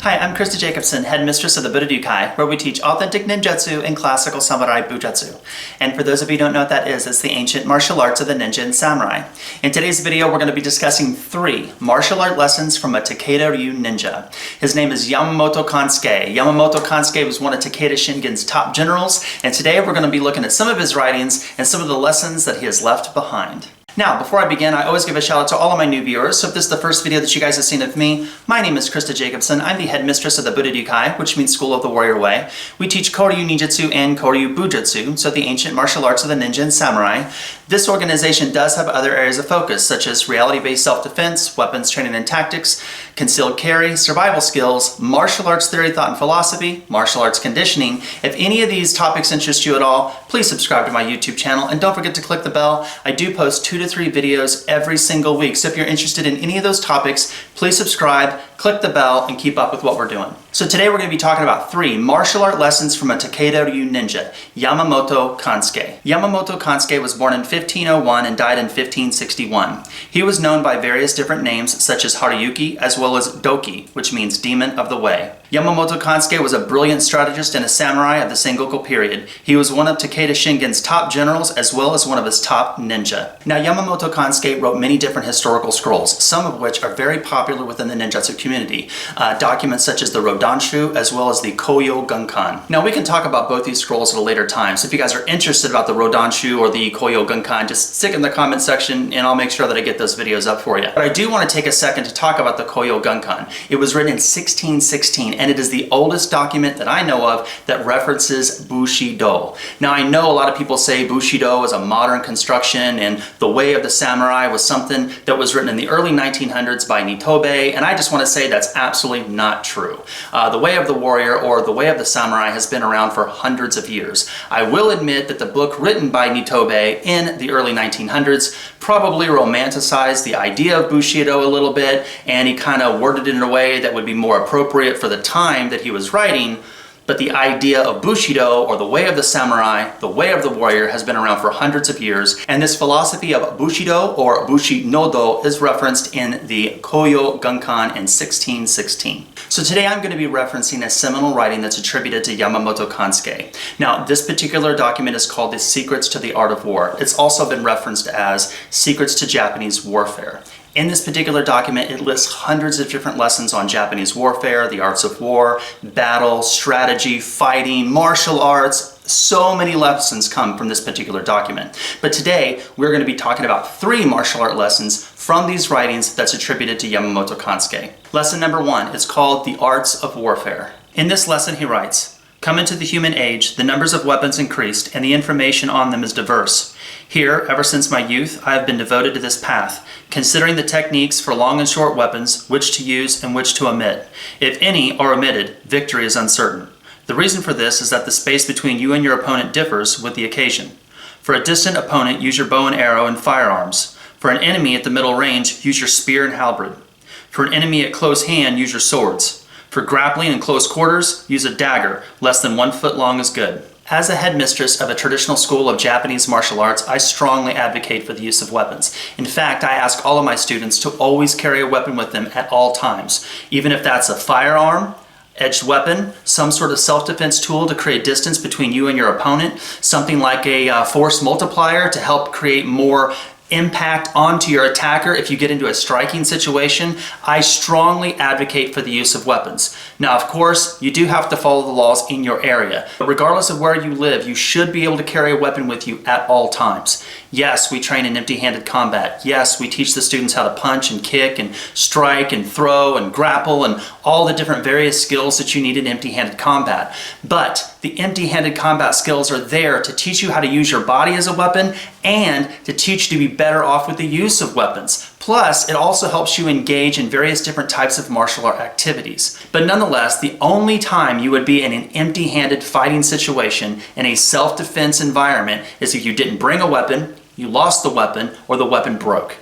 Hi, I'm Christa Jacobson, headmistress of the Budo, where we teach authentic ninjutsu and classical samurai bujutsu. And for those of you who don't know what that is, it's the ancient martial arts of the ninja and samurai. In today's video, we're going to be discussing 3 martial art lessons from a Takeda Ryu ninja. His name is Yamamoto Kansuke. Yamamoto Kansuke was one of Takeda Shingen's top generals, and today we're going to be looking at some of his writings and some of the lessons that he has left behind. Now, before I begin, I always give a shout out to all of my new viewers. So if this is the first video that you guys have seen of me, my name is Christa Jacobson. I'm the headmistress of the Budo, which means School of the Warrior Way. We teach koryu ninjutsu and koryu bujutsu, so the ancient martial arts of the ninja and samurai. This organization does have other areas of focus, such as reality-based self-defense, weapons training and tactics, concealed carry, survival skills, martial arts theory, thought and philosophy, martial arts conditioning. If any of these topics interest you at all, please subscribe to my YouTube channel and don't forget to click the bell. I do post 2 to 3 videos every single week. So if you're interested in any of those topics, please subscribe, click the bell, and keep up with what we're doing. So today we're going to be talking about 3 martial art lessons from a Takeda Ryu ninja, Yamamoto Kansuke. Yamamoto Kansuke was born in 1501 and died in 1561. He was known by various different names such as Haruyuki as well as Doki, which means Demon of the Way. Yamamoto Kansuke was a brilliant strategist and a samurai of the Sengoku period. He was one of Takeda Shingen's top generals as well as one of his top ninja. Now, Yamamoto Kansuke wrote many different historical scrolls, some of which are very popular within the ninjutsu community. Documents such as the Rodanshu as well as the Koryu Gunkan. Now, we can talk about both these scrolls at a later time, so if you guys are interested about the Rodanshu or the Koryu Gunkan, just stick in the comment section and I'll make sure that I get those videos up for you. But I do want to take a second to talk about the Koryu Gunkan. It was written in 1616 and it is the oldest document that I know of that references Bushido. Now, I know a lot of people say Bushido is a modern construction and the Way of the Samurai was something that was written in the early 1900s by Nitobe, and I just want to say that's absolutely not true. The Way of the Warrior or the Way of the Samurai has been around for hundreds of years. I will admit that the book written by Nitobe in the early 1900s probably romanticized the idea of Bushido a little bit, and he kind of worded it in a way that would be more appropriate for the time that he was writing. But the idea of Bushido, or the Way of the Samurai, the Way of the Warrior, has been around for hundreds of years, and this philosophy of Bushido, or Bushinodo, is referenced in the Koryu Gunkan in 1616. So today I'm going to be referencing a seminal writing that's attributed to Yamamoto Kansuke. Now, this particular document is called The Secrets to the Art of War. It's also been referenced as Secrets to Japanese Warfare. In this particular document, it lists hundreds of different lessons on Japanese warfare, the arts of war, battle, strategy, fighting, martial arts. So many lessons come from this particular document. But today, we're going to be talking about 3 martial art lessons from these writings that's attributed to Yamamoto Kansuke. Lesson number 1 is called The Arts of Warfare. In this lesson, he writes, "Come into the human age, the numbers of weapons increased, and the information on them is diverse. Here, ever since my youth, I have been devoted to this path, considering the techniques for long and short weapons, which to use and which to omit. If any are omitted, victory is uncertain. The reason for this is that the space between you and your opponent differs with the occasion. For a distant opponent, use your bow and arrow and firearms. For an enemy at the middle range, use your spear and halberd. For an enemy at close hand, use your swords. For grappling in close quarters, use a dagger, less than 1 foot long is good." As a headmistress of a traditional school of Japanese martial arts, I strongly advocate for the use of weapons. In fact, I ask all of my students to always carry a weapon with them at all times, even if that's a firearm, edged weapon, some sort of self-defense tool to create distance between you and your opponent, something like a force multiplier to help create more impact onto your attacker if you get into a striking situation. I strongly advocate for the use of weapons. Now, of course, you do have to follow the laws in your area, but regardless of where you live, you should be able to carry a weapon with you at all times. Yes, we train in empty-handed combat. Yes, we teach the students how to punch and kick and strike and throw and grapple and all the different various skills that you need in empty-handed combat. But the empty-handed combat skills are there to teach you how to use your body as a weapon and to teach you to be better off with the use of weapons. Plus, it also helps you engage in various different types of martial art activities. But nonetheless, the only time you would be in an empty-handed fighting situation in a self-defense environment is if you didn't bring a weapon, you lost the weapon, or the weapon broke.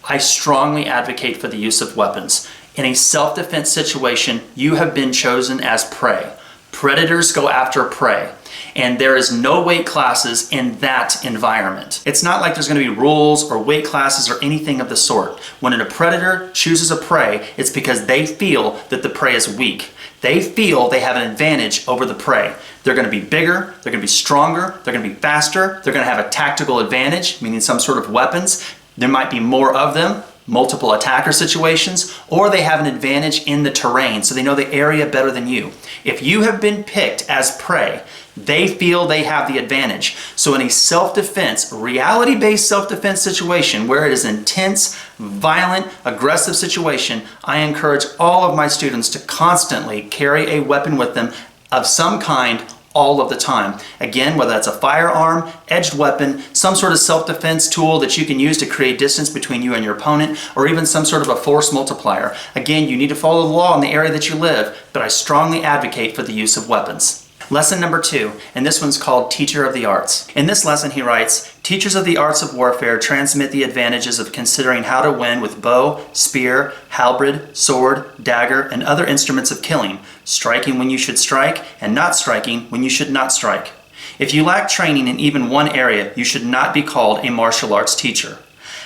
I strongly advocate for the use of weapons. In a self-defense situation, you have been chosen as prey. Predators go after prey. And there is no weight classes in that environment. It's not like there's going to be rules or weight classes or anything of the sort. When a predator chooses a prey, it's because they feel that the prey is weak. They feel they have an advantage over the prey. They're going to be bigger, they're going to be stronger, they're going to be faster, they're going to have a tactical advantage, meaning some sort of weapons. There might be more of them, multiple attacker situations, or they have an advantage in the terrain, so they know the area better than you. If you have been picked as prey, they feel they have the advantage. So in a self-defense, reality-based self-defense situation where it is intense, violent, aggressive situation, I encourage all of my students to constantly carry a weapon with them of some kind all of the time. Again, whether that's a firearm, edged weapon, some sort of self-defense tool that you can use to create distance between you and your opponent, or even some sort of a force multiplier. Again, you need to follow the law in the area that you live, but I strongly advocate for the use of weapons. Lesson number 2, and this one's called Teacher of the Arts. In this lesson he writes, teachers of the arts of warfare transmit the advantages of considering how to win with bow, spear, halberd, sword, dagger, and other instruments of killing, striking when you should strike, and not striking when you should not strike. If you lack training in even one area, you should not be called a martial arts teacher.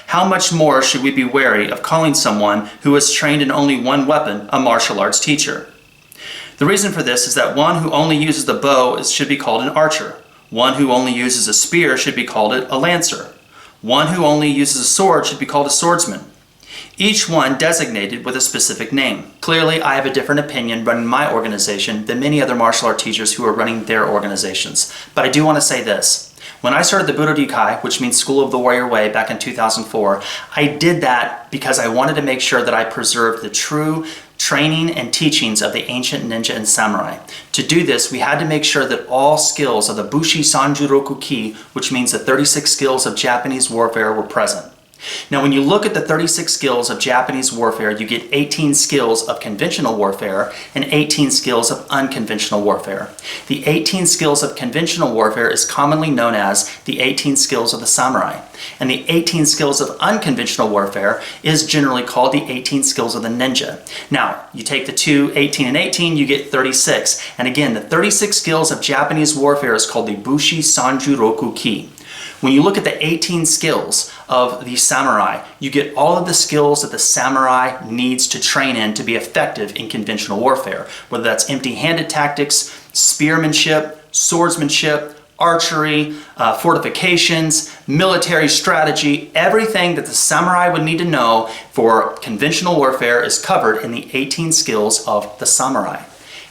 How much more should we be wary of calling someone who is trained in only one weapon a martial arts teacher? The reason for this is that one who only uses the bow should be called an archer. One who only uses a spear should be called a lancer. One who only uses a sword should be called a swordsman. Each one designated with a specific name. Clearly, I have a different opinion running my organization than many other martial art teachers who are running their organizations. But I do want to say this. When I started the Budo, which means School of the Warrior Way, back in 2004, I did that because I wanted to make sure that I preserved the true training and teachings of the ancient ninja and samurai. To do this, we had to make sure that all skills of the Bushi Sanjuroku Ki, which means the 36 skills of Japanese warfare, were present. Now, when you look at the 36 skills of Japanese warfare, you get 18 skills of conventional warfare and 18 skills of unconventional warfare. The 18 skills of conventional warfare is commonly known as the 18 skills of the samurai. And the 18 skills of unconventional warfare is generally called the 18 skills of the ninja. Now, you take the two, 18 and 18, you get 36. And again, the 36 skills of Japanese warfare is called the Bushi Sanjuroku Ki. When you look at the 18 skills of the samurai, you get all of the skills that the samurai needs to train in to be effective in conventional warfare, whether that's empty-handed tactics, spearmanship, swordsmanship, archery, fortifications, military strategy. Everything that the samurai would need to know for conventional warfare is covered in the 18 skills of the samurai.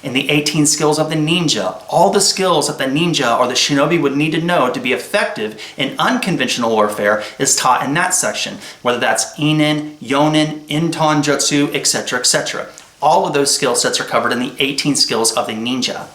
In the 18 skills of the ninja, all the skills that the ninja or the shinobi would need to know to be effective in unconventional warfare is taught in that section, whether that's inen, yonin, inton jutsu, etc., etc. All of those skill sets are covered in the 18 skills of the ninja.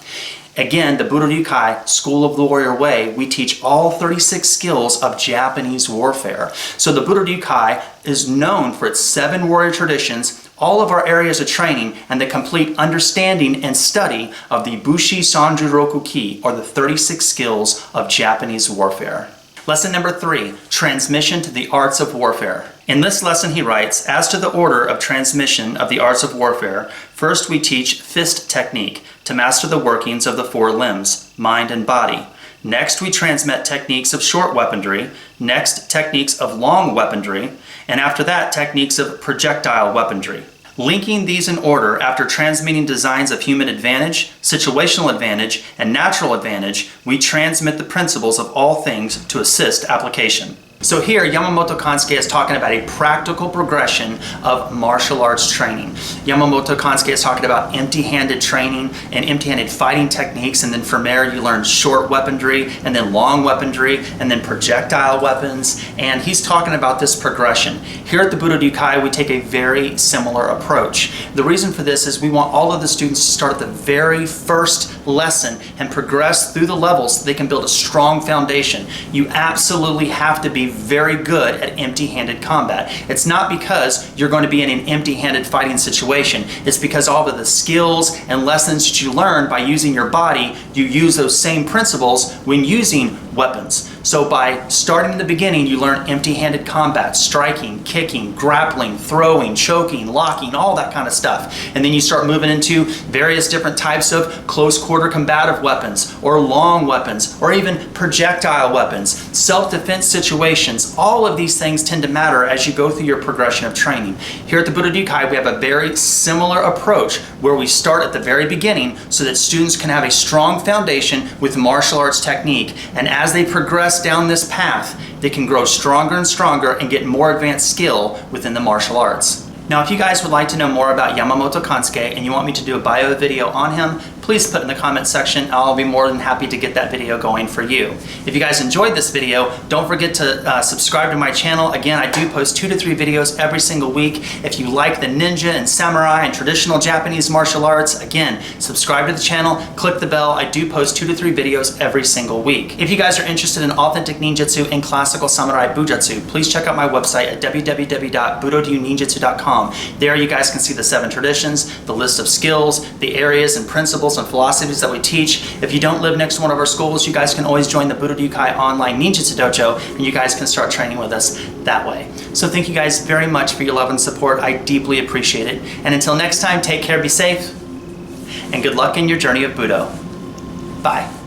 Again, the Budo School of the Warrior Way, we teach all 36 skills of Japanese warfare. So the Budo is known for its 7 warrior traditions, all of our areas of training, and the complete understanding and study of the Bushi Sanjuroku Ki, or the 36 skills of Japanese warfare. Lesson number 3, transmission to the arts of warfare. In this lesson he writes, as to the order of transmission of the arts of warfare, first we teach fist technique to master the workings of the 4 limbs, mind and body. Next we transmit techniques of short weaponry, next techniques of long weaponry, and after that techniques of projectile weaponry. Linking these in order after transmitting designs of human advantage, situational advantage, and natural advantage, we transmit the principles of all things to assist application. So here, Yamamoto Kansuke is talking about a practical progression of martial arts training. Yamamoto Kansuke is talking about empty-handed training and empty-handed fighting techniques, and then from there you learn short weaponry, and then long weaponry, and then projectile weapons, and he's talking about this progression. Here at the Budo we take a very similar approach. The reason for this is we want all of the students to start at the very first lesson and progress through the levels so they can build a strong foundation. You absolutely have to be very good at empty-handed combat. It's not because you're going to be in an empty-handed fighting situation. It's because all of the skills and lessons that you learn by using your body, you use those same principles when using weapons. So by starting in the beginning, you learn empty-handed combat, striking, kicking, grappling, throwing, choking, locking, all that kind of stuff. And then you start moving into various different types of close quarter combative weapons, or long weapons, or even projectile weapons, self-defense situations. All of these things tend to matter as you go through your progression of training. Here at the Budo we have a very similar approach where we start at the very beginning so that students can have a strong foundation with martial arts technique, and as they progress down this path, they can grow stronger and stronger and get more advanced skill within the martial arts. Now, if you guys would like to know more about Yamamoto Kansuke and you want me to do a bio video on him, please put in the comment section. I'll be more than happy to get that video going for you. If you guys enjoyed this video, don't forget to subscribe to my channel. Again, I do post 2 to 3 videos every single week. If you like the ninja and samurai and traditional Japanese martial arts, again, subscribe to the channel, click the bell. I do post 2 to 3 videos every single week. If you guys are interested in authentic ninjutsu and classical samurai bujutsu, please check out my website at www.budoninjutsu.com. There you guys can see the 7 traditions, the list of skills, the areas and principles and philosophies that we teach. If you don't live next to one of our schools, you guys can always join the Budo online Ninjutsu Dojo, and you guys can start training with us that way. So thank you guys very much for your love and support. I deeply appreciate it. And until next time, take care, be safe, and good luck in your journey of Budo. Bye.